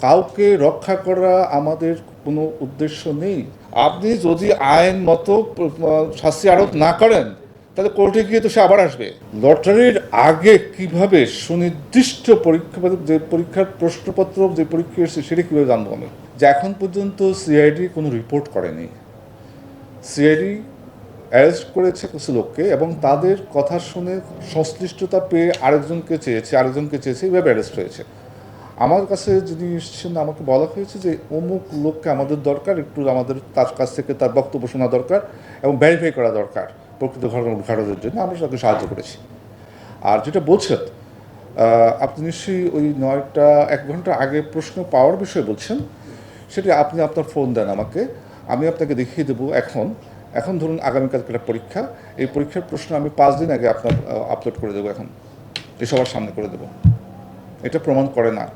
কাউকে রক্ষা করা আমাদের কোনো উদ্দেশ্য নেই। আপনি যদি আইন মতো শাস্তি আরোপ না করেন তাহলে কোর্টে গিয়ে তো সে আবার আসবে। লটারির আগে কিভাবে সুনির্দিষ্ট পরীক্ষা, যে পরীক্ষার প্রশ্নপত্র যে পরীক্ষা এসেছে সেটা কীভাবে জানবো আমি? যে এখন পর্যন্ত সিআইডি কোনো রিপোর্ট করেনি। সিআইডি অ্যারেস্ট করেছে কিছু লোককে এবং তাদের কথা শুনে সংশ্লিষ্টতা পেয়ে আরেকজনকে চেয়েছে, এইভাবে অ্যারেস্ট হয়েছে। আমার কাছে যিনি এসেছেন আমাকে বলা হয়েছে যে অমুক লোককে আমাদের দরকার, একটু আমাদের তার কাছ থেকে তার বক্তব্য শোনা দরকার এবং ভেরিফাই করা দরকার প্রকৃত ঘটনা উদ্ঘাটনের জন্য। আমরা তাকে সাহায্য করেছি। আর যেটা বলছেন আপনি নিশ্চয়ই ওই 1 ঘন্টা আগে প্রশ্ন পাওয়ার বিষয়ে বলছেন, সেটা আপনি আপনার ফোন দেন আমাকে, আমি আপনাকে দেখিয়ে দেবো। এখন ধরুন আগামীকালকে একটা পরীক্ষা, এই পরীক্ষার প্রশ্ন আমি 5 দিন আগে আপনার আপলোড করে দেবো, এখন এই সবার সামনে করে দেবো। এটা প্রমাণ করে না।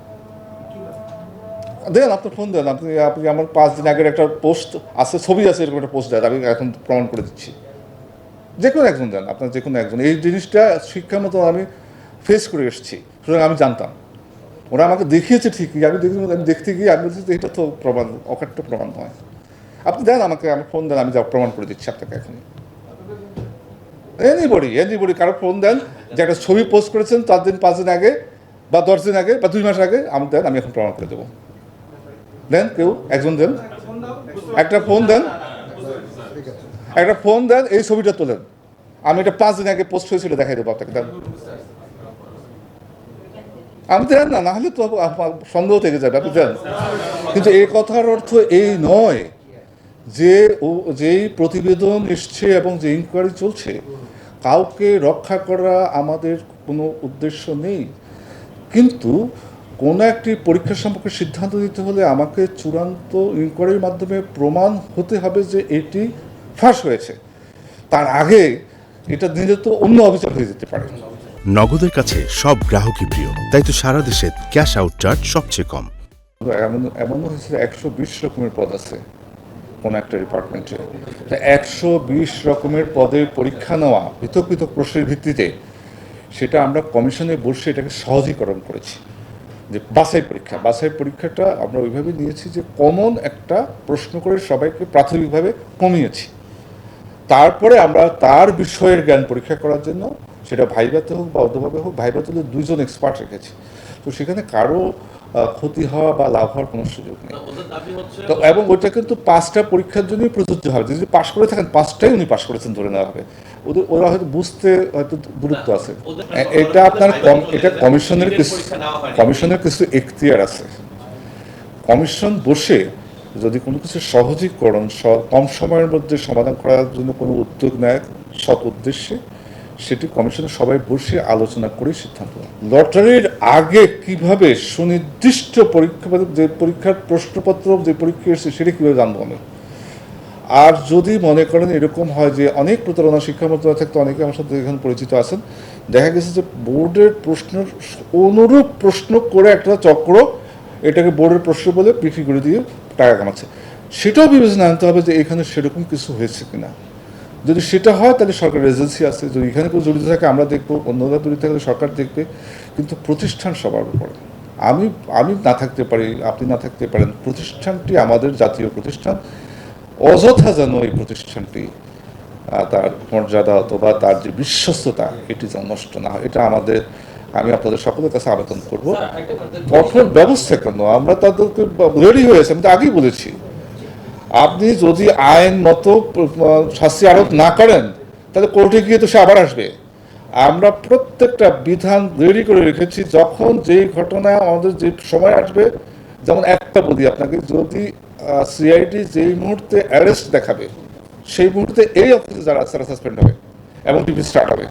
দেন আপনার ফোন দেন, আপনি আমার 5 দিন আগের একটা পোস্ট আছে, ছবি আছে, এরকম একটা পোস্ট দেন, আমি এখন প্রমাণ করে দিচ্ছি। যে কোনো একজন দেন, আপনার যে কোনো একজন। এই জিনিসটা শিক্ষা মতো আমি ফেস করে এসেছি, সুতরাং আমি জানতাম। ওরা আমাকে দেখিয়েছে ঠিকই, আমি দেখতে গিয়ে আমি বলছি যে এটা তো প্রমাণ, অকাট্য প্রমাণ নয়। আপনি দেন আমাকে, আমার ফোন দেন, আমি যা প্রমাণ করে দিচ্ছি আপনাকে এখন। এনিবডি কারো ফোন দেন যে একটা ছবি পোস্ট করেছেন 4 দিন 5 দিন আগে বা 10 দিন আগে বা 2 মাস আগে, আমি দেন, আমি এখন প্রমাণ করে দেবো। দেন, কেউ একজন দেন, একটা ফোন দেন, এই ছবিটা তোলেন, আমি এটা 5 দিন আগে পোস্ট হয়েছিল দেখাই দেবো আপনাকে। দেন, আমি দেন না হলে তো সন্দেহ থেকে যাবে। আপনি দেন। কিন্তু এই কথার অর্থ এই নয় যে যেই প্রতিবেদন এসছে এবং যে ইনকোয়ারি চলছে, কাউকে রক্ষা করা আমাদের কোনো উদ্দেশ্য নেই। কিন্তু কোনো একটি পরীক্ষা সম্পর্কে সিদ্ধান্ত নিতে হলে আমাকে চূড়ান্ত ইনকোয়ারির মাধ্যমে প্রমাণ হতে হবে যে এটি ফাঁস হয়েছে। তার আগে এটা দিলে তো অন্য অভিযোগ হয়ে যেতে পারে। নগদের কাছে সব গ্রাহকই প্রিয়, তাই তো সারা দেশে ক্যাশ আউট চার্জ সবচেয়ে কম। এমন হয়েছে 120 রকমের পদ আছে কোনো একটা ডিপার্টমেন্টে। 120 রকমের পদের পরীক্ষা নেওয়া পৃথক পৃথক প্রশ্নের ভিত্তিতে, সেটা আমরা কমিশনে বসে এটাকে সহজীকরণ করেছি। যে বাছাই পরীক্ষাটা আমরা ওইভাবে নিয়েছি যে কমন একটা প্রশ্ন করে সবাইকে প্রাথমিকভাবে কমিয়েছি। তারপরে আমরা তার বিষয়ের জ্ঞান পরীক্ষা করার জন্য, সেটা ভাইভাতে হোক বা অন্যভাবে হোক, ভাইভাতে হলে 2 জন এক্সপার্ট রেখেছি। তো সেখানে কারো ক্ষতি হওয়া বা লাভ হওয়ার কোনো সুযোগ নেই। তো এবং ওইটা কিন্তু 5টা পরীক্ষার জন্যই প্রযোজ্য হবে। যদি পাশ করে থাকেন 5টাই উনি পাশ করেছেন ধরে নেওয়া হবে। ওরা হয়তো বুঝতে হয়তো দূরত্ব আছে। এটা আপনার এটা কমিশনের কিছু এখতিয়ার আছে। কমিশন বসে যদি কোনো কিছু সহজীকরণ কম সময়ের মধ্যে সমাধান করার জন্য কোনো উদ্যোগ নেয় সৎ উদ্দেশ্যে, সেটি কমিশনে সবাই বসে আলোচনা করে সিদ্ধান্ত নেয়। লটারির আগে কিভাবে সুনির্দিষ্ট পরীক্ষা, যে পরীক্ষার প্রশ্নপত্র যে পরীক্ষা এসেছে সেটা কীভাবে জানবো আমি? আর যদি মনে করেন এরকম হয় যে অনেক প্রতারণা, শিক্ষা মন্ত্রণালয় থাকতে অনেকে আমার সাথে এখানে পরিচিত আছেন, দেখা গেছে যে বোর্ডের প্রশ্নের অনুরূপ প্রশ্ন করে একটা চক্র এটাকে বোর্ডের প্রশ্ন বলে বিক্রি করে দিয়ে টাকা কামাচ্ছে। সেটাও বিবেচনা আনতে হবে যে এখানে সেরকম কিছু হয়েছে কিনা। যদি সেটা হয় তাহলে সরকারের এজেন্সি আছে, যদি এখানে কেউ জড়িত থাকে আমরা দেখবো, অন্যরা জড়িত থাকলে সরকার দেখবে। কিন্তু প্রতিষ্ঠান সবার উপরে। আমি না থাকতে পারি, আপনি না থাকতে পারেন, প্রতিষ্ঠানটি আমাদের জাতীয় প্রতিষ্ঠান। অযথা যেন এই প্রতিষ্ঠানটি তার মর্যাদা অথবা তার যে বিশ্বস্ততা, এটি যেন নষ্ট না হয়, এটা আমি আপনাদের সকলের কাছে আবেদন করব। কঠোর ব্যবস্থা কেন, আমরা তাদেরকে রেডি হয়েছে, আমি তো আগেই বলেছি। আপনি যদি আইন মতো শাস্তি আরোপ না করেন তাহলে কোর্টে গিয়ে তো সে আবার আসবে। আমরা প্রত্যেকটা বিধান রেডি করে রেখেছি, যখন যেই ঘটনা আমাদের যে সময় আসবে। যেমন একটা বলি আপনাকে, যদি সিআইডি যেই মুহূর্তে অ্যারেস্ট দেখাবে সেই মুহূর্তে এই অফিসে যারা আছে তারা সাসপেন্ড হবে এবং ডিউটি স্টার্ট হবে।